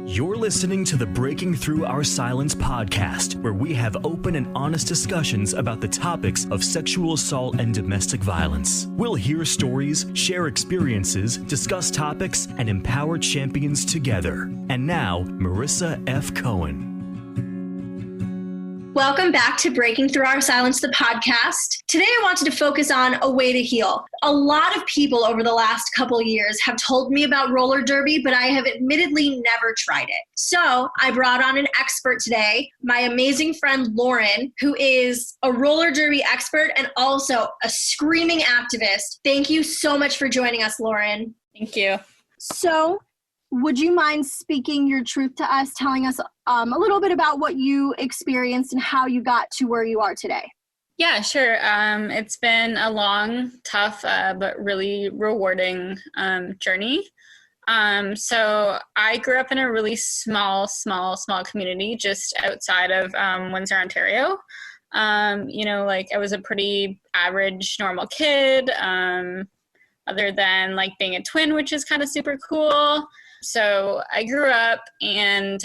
You're listening to the Breaking Through Our Silence podcast, where we have open and honest discussions about the topics of sexual assault and domestic violence. We'll hear stories, share experiences, discuss topics, and empower champions together. And now, Marissa F. Cohen. Welcome back to Breaking Through Our Silence, the podcast. Today I wanted to focus on a way to heal. A lot of people over the last couple years have told me about roller derby, but I have admittedly never tried it. So I brought on an expert today, my amazing friend Lauren, who is a roller derby expert and also a screaming activist. Thank you so much for joining us, Lauren. Thank you. So, would you mind speaking your truth to us, telling us a little bit about what you experienced and how you got to where you are today? Yeah, sure. It's been a long, tough, but really rewarding journey. So I grew up in a really small community just outside of Windsor, Ontario. I was a pretty average, normal kid, other than being a twin, which is kind of super cool. So I grew up, and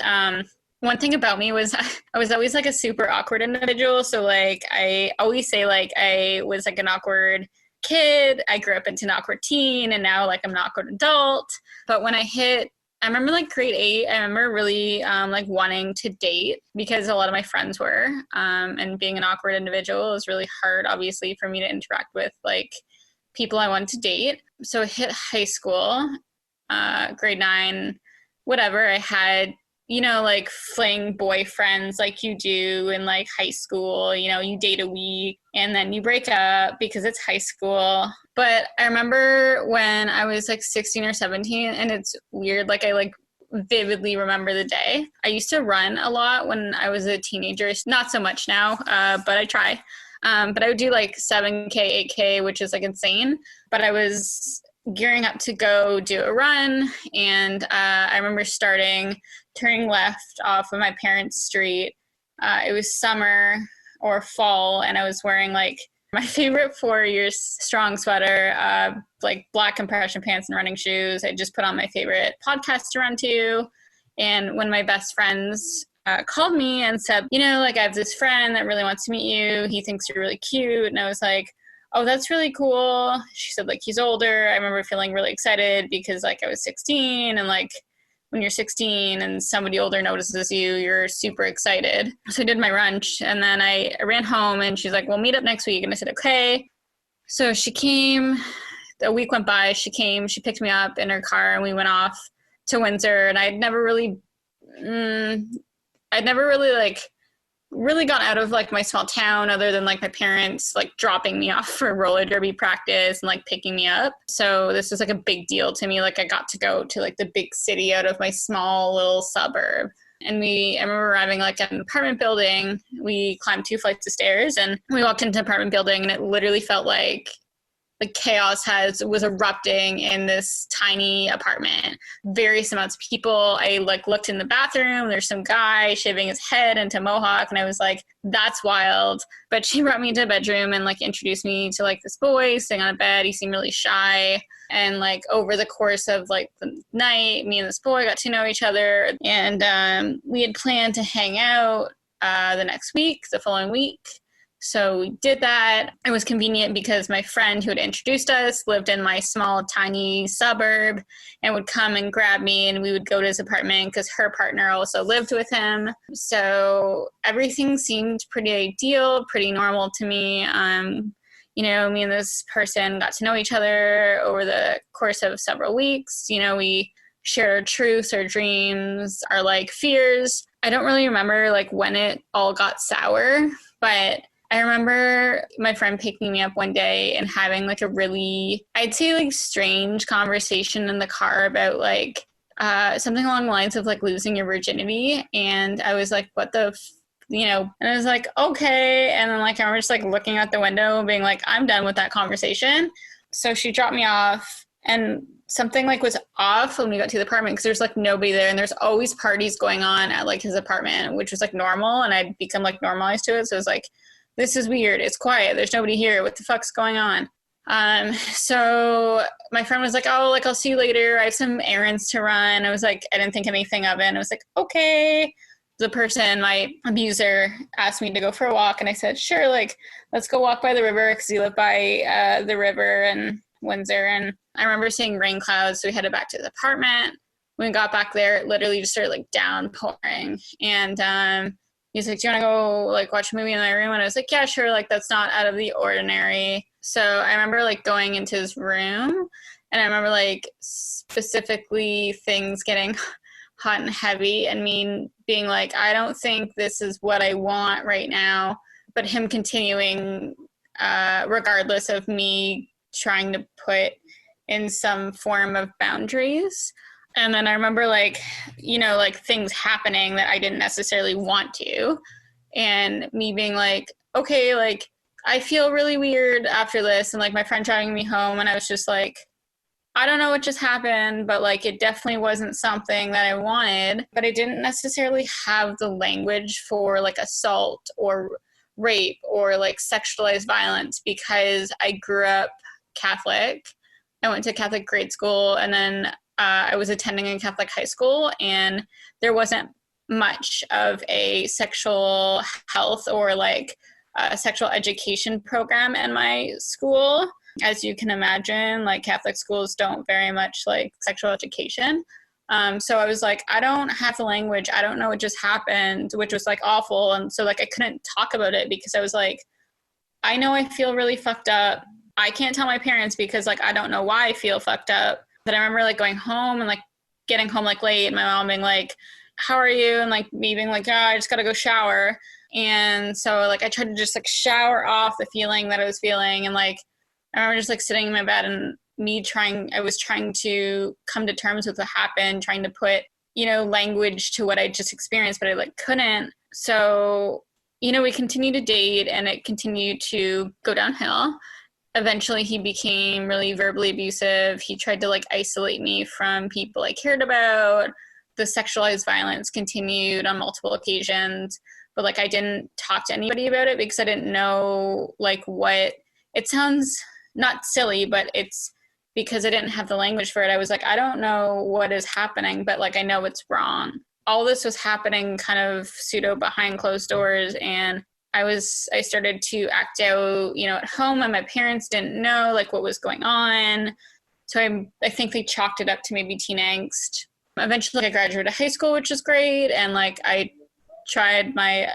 one thing about me was I was always a super awkward individual. So I always say I was an awkward kid. I grew up into an awkward teen, and now I'm an awkward adult. But when I remember grade 8, I remember really wanting to date because a lot of my friends were, and being an awkward individual was really hard, obviously, for me to interact with people I wanted to date. So I hit high school. Grade 9, whatever, I had, fling boyfriends like you do in high school. You date a week and then you break up because it's high school. But I remember when I was 16 or 17, and it's weird, I vividly remember the day. I used to run a lot when I was a teenager, not so much now, but I try. But I would do 7K, 8K, which is insane. But I was gearing up to go do a run, and I remember turning left off of my parents' street. It was summer or fall, and I was wearing my favorite 4 Years Strong sweater, black compression pants and running shoes. I just put on my favorite podcast to run to, and when my best friends called me and said, I have this friend that really wants to meet you. He thinks you're really cute. And I was like, oh, that's really cool. She said, he's older. I remember feeling really excited because, I was 16, and, when you're 16 and somebody older notices you, you're super excited. So I did my lunch, and then I ran home, and she's like, we'll meet up next week. And I said, okay. So she came. A week went by. She came. She picked me up in her car, and we went off to Windsor. And I'd never really really gone out of my small town other than my parents dropping me off for roller derby practice and picking me up. So this was a big deal to me. I got to go to the big city out of my small little suburb. And I remember arriving an apartment building. We climbed 2 flights of stairs, and we walked into an apartment building, and it literally felt like chaos was erupting in this tiny apartment. Various amounts of people. I looked in the bathroom. There's some guy shaving his head into mohawk, and I was like, that's wild. But she brought me into a bedroom and introduced me to this boy sitting on a bed. He seemed really shy. And over the course of the night, me and this boy got to know each other, and we had planned to hang out the following week. So we did that. It was convenient because my friend who had introduced us lived in my small, tiny suburb and would come and grab me, and we would go to his apartment because her partner also lived with him. So everything seemed pretty ideal, pretty normal to me. Me and this person got to know each other over the course of several weeks. We shared our truths, our dreams, our fears. I don't really remember when it all got sour, but I remember my friend picking me up one day and having a really, I'd say strange conversation in the car about something along the lines of losing your virginity. And I was like, what the, and I was like, okay. And then I remember just looking out the window and being I'm done with that conversation. So she dropped me off, and something was off when we got to the apartment because there's nobody there, and there's always parties going on at his apartment, which was normal. And I'd become normalized to it. So it was this is weird. It's quiet. There's nobody here. What the fuck's going on? So my friend was like, oh, like, I'll see you later. I have some errands to run. I was like, I didn't think anything of it. And I was like, okay. The person, my abuser, asked me to go for a walk. And I said, sure, like, let's go walk by the river because he lived by the river in Windsor. And I remember seeing rain clouds. So we headed back to the apartment. When we got back there, it literally just started like downpouring. And he's like, do you want to go like watch a movie in my room? And I was like, yeah, sure. Like, that's not out of the ordinary. So I remember like going into his room, and I remember like specifically things getting hot and heavy and me being like, I don't think this is what I want right now. But him continuing, regardless of me trying to put in some form of boundaries. And then I remember like, you know, like things happening that I didn't necessarily want to. And me being like, okay, like I feel really weird after this. And like my friend driving me home, and I was just like, I don't know what just happened, but like it definitely wasn't something that I wanted. But I didn't necessarily have the language for like assault or rape or like sexualized violence because I grew up Catholic. I went to Catholic grade school, and then I was attending a Catholic high school, and there wasn't much of a sexual health or like a sexual education program in my school. As you can imagine, like Catholic schools don't very much like sexual education. So I was like, I don't have the language. I don't know what just happened, which was like awful. And so like I couldn't talk about it because I was like, I know I feel really fucked up. I can't tell my parents because like I don't know why I feel fucked up. But I remember like going home and like getting home like late, and my mom being like, how are you? And like me being like, I just gotta go shower. And so like I tried to just like shower off the feeling that I was feeling. And like I remember just like sitting in my bed and I was trying to come to terms with what happened, trying to put, you know, language to what I just experienced, but I like couldn't. So, you know, we continued to date, and it continued to go downhill. Eventually he became really verbally abusive. He tried to like isolate me from people I cared about. The sexualized violence continued on multiple occasions, but like I didn't talk to anybody about it because I didn't know like what it sounds not silly, but it's because I didn't have the language for it. I was like, I don't know what is happening, but like I know it's wrong. All this was happening kind of pseudo behind closed doors, and I started to act out, you know, at home, and my parents didn't know like what was going on. So I think they chalked it up to maybe teen angst. Eventually I graduated high school, which was great. And like I tried my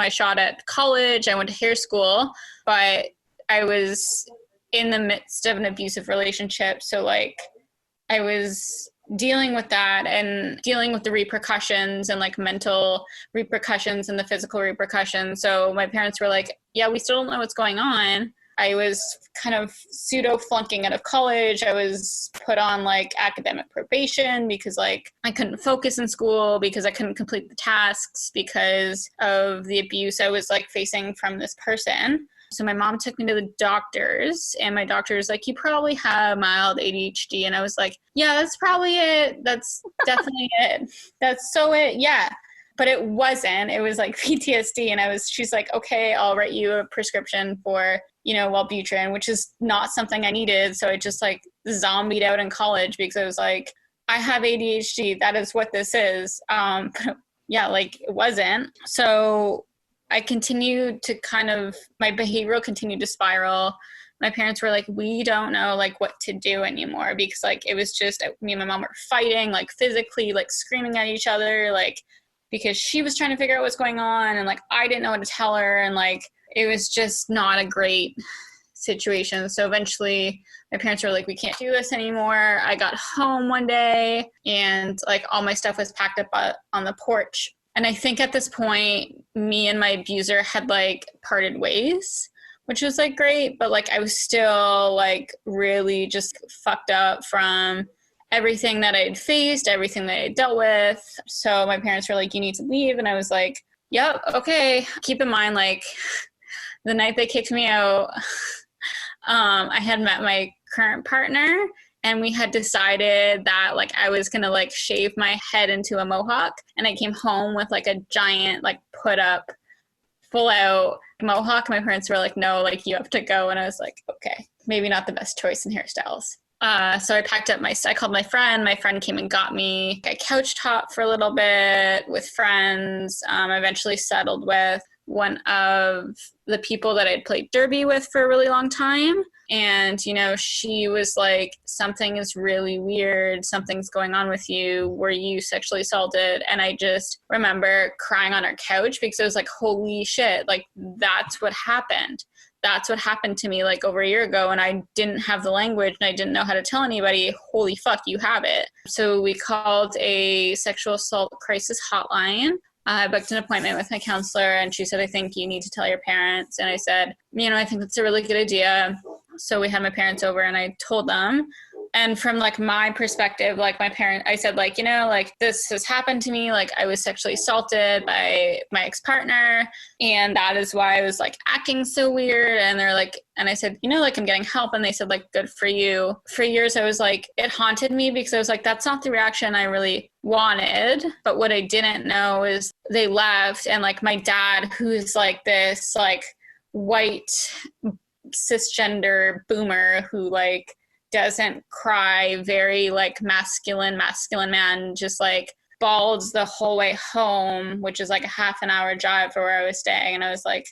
shot at college. I went to hair school, but I was in the midst of an abusive relationship. So like I was dealing with that and dealing with the repercussions and like mental repercussions and the physical repercussions. So my parents were like, yeah, we still don't know what's going on. I was kind of pseudo flunking out of college. I was put on like academic probation because like I couldn't focus in school, because I couldn't complete the tasks because of the abuse I was like facing from this person. So my mom took me to the doctors, and my doctor was like, you probably have mild ADHD. And I was like, yeah, that's probably it. That's definitely it. That's so it. Yeah. But it wasn't. It was like PTSD. And she's like, okay, I'll write you a prescription for, you know, Wellbutrin, which is not something I needed. So I just like zombied out in college because I was like, I have ADHD. That is what this is. But yeah, like it wasn't. So I continued to my behavioral continued to spiral. My parents were like, we don't know like what to do anymore, because like it was just me and my mom were fighting like physically, like screaming at each other, like because she was trying to figure out what's going on, and like I didn't know what to tell her, and like it was just not a great situation. So eventually my parents were like, we can't do this anymore. I got home one day, and like all my stuff was packed up on the porch. And I think at this point, me and my abuser had like parted ways, which was like great, but like I was still like really just fucked up from everything that I had faced, everything that I had dealt with. So my parents were like, you need to leave. And I was like, yep, okay. Keep in mind, like the night they kicked me out, I had met my current partner, and we had decided that like I was gonna like shave my head into a mohawk, and I came home with like a giant like put up full out mohawk. My parents were like, no, like you have to go. And I was like, okay, maybe not the best choice in hairstyles. So I packed up I called my friend came and got me. I couch hopped for a little bit with friends. I eventually settled with one of the people that I'd played derby with for a really long time. And, you know, she was like, something is really weird. Something's going on with you. Were you sexually assaulted? And I just remember crying on her couch because I was like, holy shit, like that's what happened. That's what happened to me like over a year ago, and I didn't have the language and I didn't know how to tell anybody. Holy fuck, you have it. So we called a sexual assault crisis hotline. I booked an appointment with my counselor and she said, I think you need to tell your parents. And I said, you know, I think that's a really good idea. So we had my parents over and I told them. And from like my perspective, like I said, like, you know, like this has happened to me. Like I was sexually assaulted by my ex-partner. And that is why I was like acting so weird. And they're like, and I said, you know, like I'm getting help. And they said like, good for you. For years, I was like, it haunted me because I was like, that's not the reaction I really wanted. But what I didn't know is they left. And like my dad, who's like this like white cisgender boomer who like doesn't cry, very like masculine man, just like bawled the whole way home, which is like a half an hour drive for where I was staying. And I was like,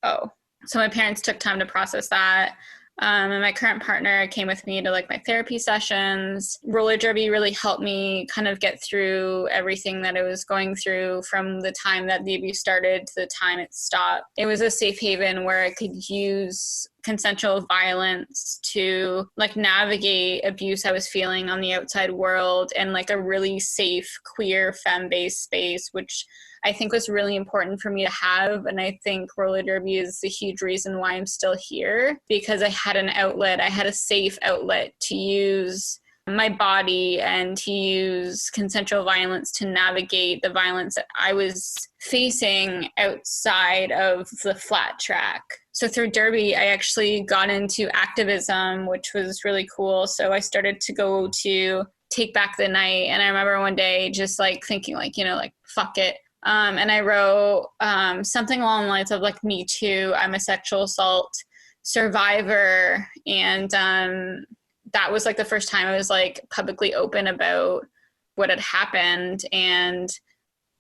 oh. So my parents took time to process that. And my current partner came with me to like my therapy sessions. Roller derby really helped me kind of get through everything that I was going through from the time that the abuse started to the time it stopped. It was a safe haven where I could use consensual violence to like navigate abuse I was feeling on the outside world, and like a really safe queer femme-based space, which I think was really important for me to have. And I think roller derby is a huge reason why I'm still here, because I had an outlet. I had a safe outlet to use my body and to use consensual violence to navigate the violence that I was facing outside of the flat track. So through derby, I actually got into activism, which was really cool. So I started to go to Take Back the Night. And I remember one day just like thinking like, you know, like, fuck it. And I wrote something along the lines of like, me too, I'm a sexual assault survivor. And that was like the first time I was like publicly open about what had happened. And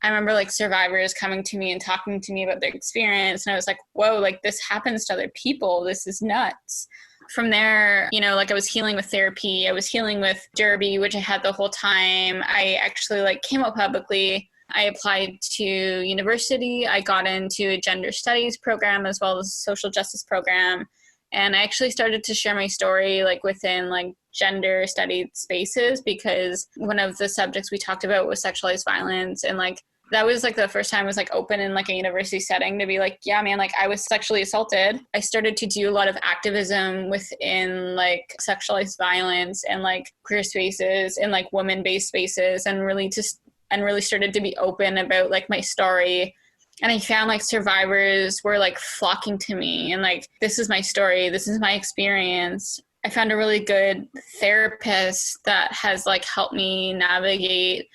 I remember like survivors coming to me and talking to me about their experience. And I was like, whoa, like this happens to other people. This is nuts. From there, you know, like I was healing with therapy. I was healing with derby, which I had the whole time. I actually like came out publicly. I applied to university. I got into a gender studies program as well as a social justice program. And I actually started to share my story like within like gender studied spaces, because one of the subjects we talked about was sexualized violence. And like that was like the first time I was like open in like a university setting to be like, yeah, man, like I was sexually assaulted. I started to do a lot of activism within like sexualized violence and like queer spaces and like women-based spaces, and really started to be open about like my story. And I found like survivors were like flocking to me and like, this is my story. This is my experience. I found a really good therapist that has like helped me navigate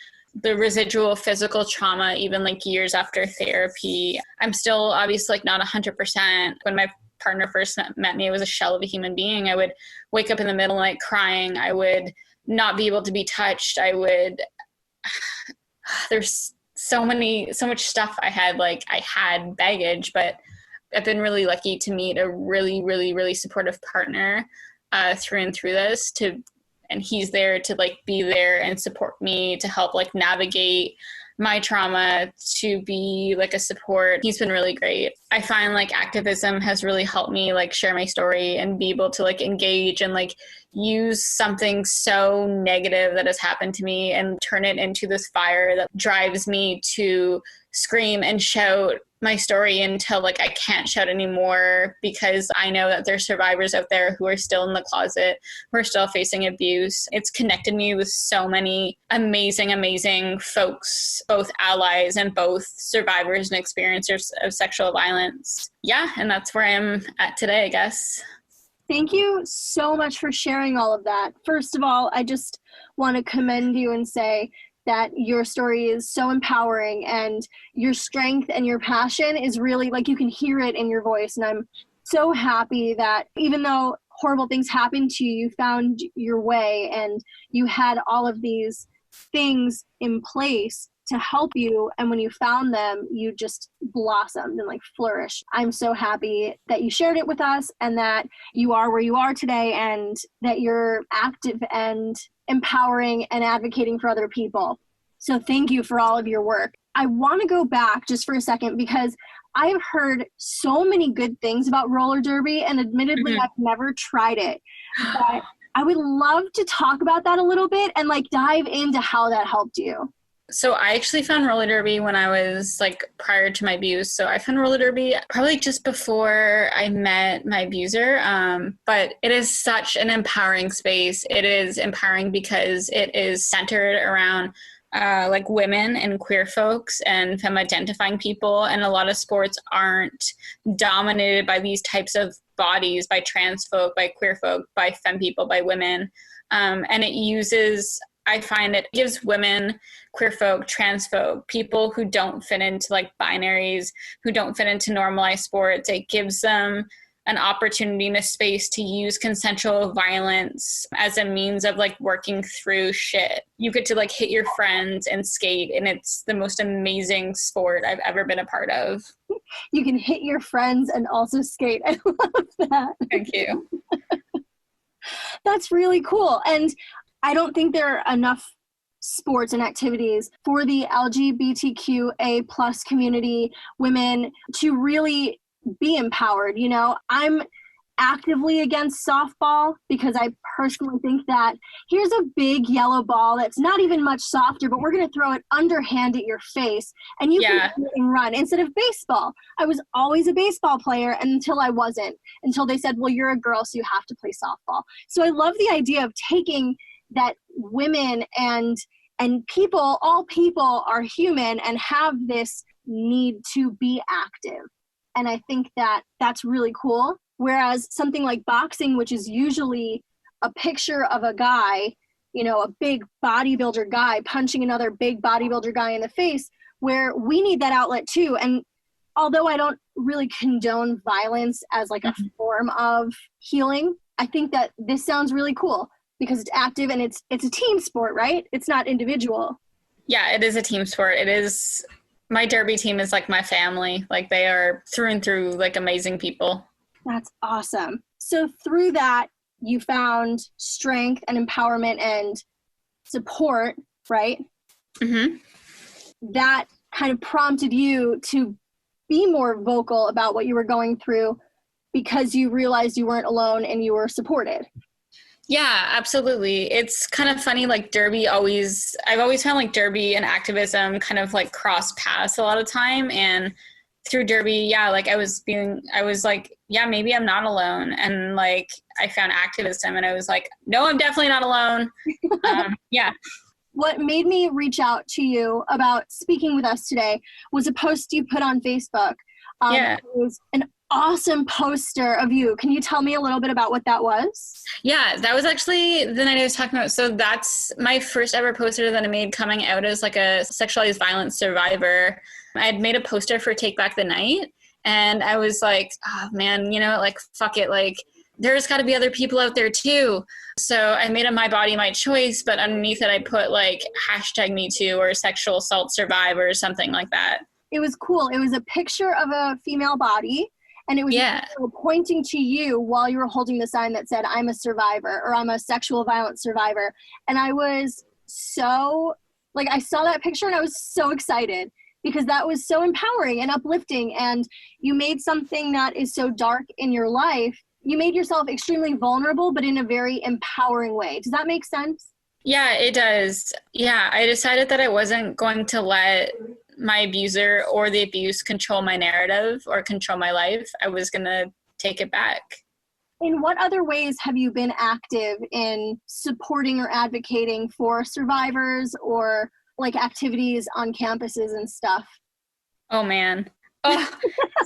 the residual physical trauma, even like years after therapy. I'm still obviously like not 100%. When my partner first met me, I was a shell of a human being. I would wake up in the middle of the night crying. I would not be able to be touched. There's so much stuff I had baggage, but I've been really lucky to meet a really, really, really supportive partner through and through this, and he's there to like be there and support me to help like navigate my trauma, to be like a support. He's been really great. I find like activism has really helped me like share my story and be able to like engage and like use something so negative that has happened to me and turn it into this fire that drives me to scream and shout my story until like I can't shout anymore, because I know that there's survivors out there who are still in the closet, who are still facing abuse. It's connected me with so many amazing, amazing folks, both allies and both survivors and experiencers of sexual violence. Yeah, and that's where I am at today, I guess. Thank you so much for sharing all of that. First of all, I just want to commend you and say that your story is so empowering, and your strength and your passion is really, like, you can hear it in your voice. And I'm so happy that even though horrible things happened to you, you found your way and you had all of these things in place to help you. And when you found them, you just blossomed and like flourished. I'm so happy that you shared it with us and that you are where you are today and that you're active and empowering and advocating for other people. So thank you for all of your work. I want to go back just for a second because I've heard so many good things about roller derby, and admittedly, I've never tried it. But I would love to talk about that a little bit and like dive into how that helped you. So I actually found roller derby when I was like prior to my abuse. So I found roller derby probably just before I met my abuser. But it is such an empowering space. It is empowering because it is centered around like women and queer folks and femme identifying people. And a lot of sports aren't dominated by these types of bodies, by trans folk, by queer folk, by femme people, by women. And it uses, I find it gives women, queer folk, trans folk, people who don't fit into like binaries, who don't fit into normalized sports, it gives them an opportunity and a space to use consensual violence as a means of like working through shit. You get to like hit your friends and skate, and it's the most amazing sport I've ever been a part of. You can hit your friends and also skate. I love that. Thank you. That's really cool. And I don't think there are enough sports and activities for the LGBTQA plus community, women, to really be empowered. You know, I'm actively against softball because I personally think that here's a big yellow ball that's not even much softer, but we're going to throw it underhand at your face and you can run instead of baseball. I was always a baseball player until I wasn't, until they said, well, you're a girl, so you have to play softball. So I love the idea of taking that women and people, all people are human and have this need to be active. And I think that that's really cool. Whereas something like boxing, which is usually a picture of a guy, you know, a big bodybuilder guy punching another big bodybuilder guy in the face, where we need that outlet too. And although I don't really condone violence as like a form of healing, I think that this sounds really cool because it's active and it's a team sport, right? It's not individual. Yeah, it is a team sport. It is. My derby team is like my family. Like they are through and through like amazing people. That's awesome. So through that, you found strength and empowerment and support, right? Mm-hmm. That kind of prompted you to be more vocal about what you were going through because you realized you weren't alone and you were supported. Yeah, absolutely. It's kind of funny, like I've always found like derby and activism kind of like cross paths a lot of time. And through derby, yeah, like I was like, yeah, maybe I'm not alone. And like, I found activism and I was like, no, I'm definitely not alone. Yeah. What made me reach out to you about speaking with us today was a post you put on Facebook. It was an awesome poster of you. Can you tell me a little bit about what that was? Yeah, that was actually the night I was talking about. So that's my first ever poster that I made coming out as like a sexualized violence survivor. I had made a poster for Take Back the Night, and I was like, oh man, you know, like fuck it, like there's got to be other people out there too. So I made a My Body, My Choice, but underneath it I put like #MeToo or sexual assault survivor or something like that. It was cool. It was a picture of a female body. And it was pointing to you while you were holding the sign that said, I'm a survivor, or I'm a sexual violence survivor. And I was so, like, I saw that picture and I was so excited because that was so empowering and uplifting. And you made something that is so dark in your life. You made yourself extremely vulnerable, but in a very empowering way. Does that make sense? Yeah, it does. Yeah, I decided that I wasn't going to let my abuser or the abuse control my narrative or control my life. I was going to take it back. In what other ways have you been active in supporting or advocating for survivors or like activities on campuses and stuff? Oh man.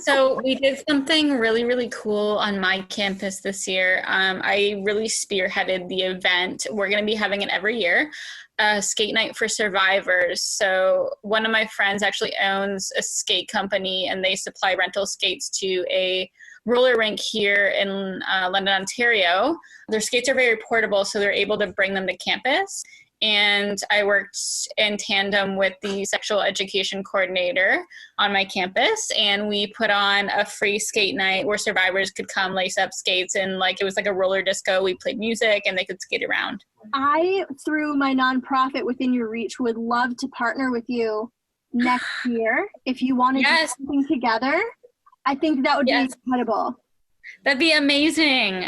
So we did something really, really cool on my campus this year. I really spearheaded the event. We're going to be having it every year, skate night for survivors. So one of my friends actually owns a skate company, and they supply rental skates to a roller rink here in London, Ontario. Their skates are very portable, so they're able to bring them to campus. And I worked in tandem with the sexual education coordinator on my campus, and we put on a free skate night where survivors could come lace up skates, and it was like a roller disco. We played music and they could skate around. I, through my nonprofit Within Your Reach, would love to partner with you next year if you want to do something together. I think that would be incredible. That'd be amazing.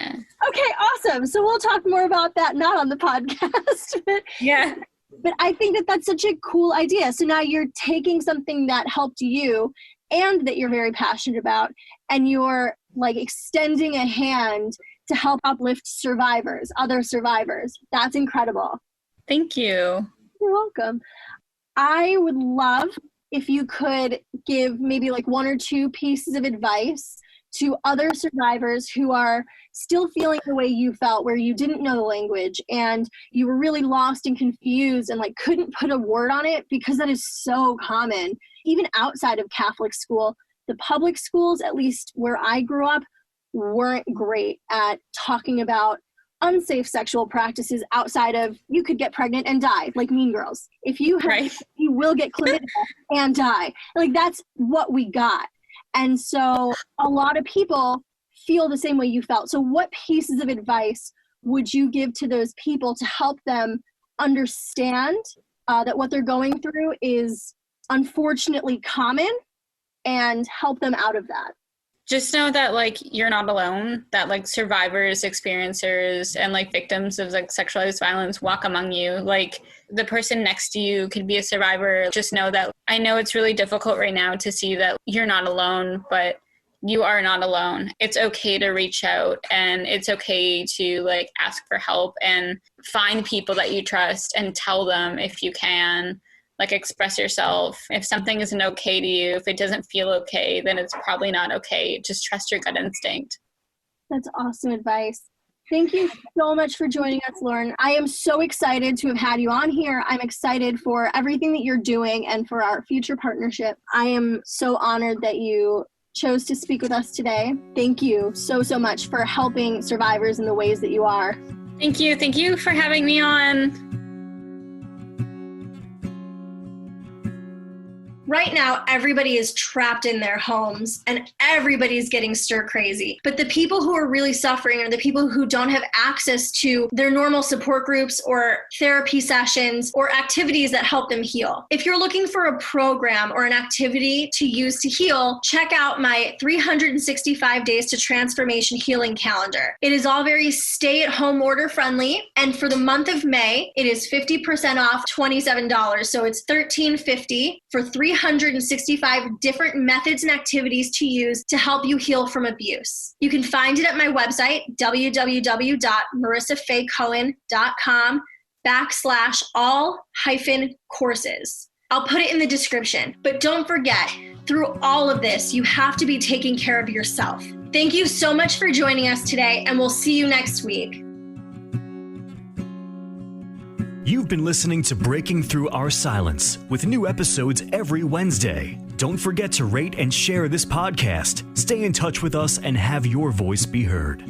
Okay, awesome. So we'll talk more about that, not on the podcast. But I think that that's such a cool idea. So now you're taking something that helped you and that you're very passionate about, and you're extending a hand to help uplift survivors, other survivors. That's incredible. Thank you. You're welcome. I would love if you could give maybe one or two pieces of advice to other survivors who are still feeling the way you felt, where you didn't know the language and you were really lost and confused and couldn't put a word on it, because that is so common. Even outside of Catholic school, the public schools, at least where I grew up, weren't great at talking about unsafe sexual practices outside of you could get pregnant and die, like Mean Girls. If you have, you will get chlamydia and die. That's what we got. And so a lot of people feel the same way you felt. So what pieces of advice would you give to those people to help them understand that what they're going through is unfortunately common, and help them out of that? Just know that you're not alone, that survivors, experiencers, and victims of sexualized violence walk among you. The person next to you could be a survivor. Just know that I know it's really difficult right now to see that you're not alone, but you are not alone. It's okay to reach out, and it's okay to ask for help and find people that you trust and tell them if you can. Express yourself. If something isn't okay to you, if it doesn't feel okay, then it's probably not okay. Just trust your gut instinct. That's awesome advice. Thank you so much for joining us, Lauren. I am so excited to have had you on here. I'm excited for everything that you're doing and for our future partnership. I am so honored that you chose to speak with us today. Thank you so, so much for helping survivors in the ways that you are. Thank you. Thank you for having me on. Right now, everybody is trapped in their homes and everybody's getting stir crazy. But the people who are really suffering are the people who don't have access to their normal support groups or therapy sessions or activities that help them heal. If you're looking for a program or an activity to use to heal, check out my 365 Days to Transformation Healing Calendar. It is all very stay-at-home order friendly. And for the month of May, it is 50% off $27. So it's $13.50 for 365 different methods and activities to use to help you heal from abuse. You can find it at my website, www.marissafaycohen.com/all-courses. I'll put it in the description. But don't forget, through all of this, you have to be taking care of yourself. Thank you so much for joining us today, and we'll see you next week. You've been listening to Breaking Through Our Silence with new episodes every Wednesday. Don't forget to rate and share this podcast. Stay in touch with us and have your voice be heard.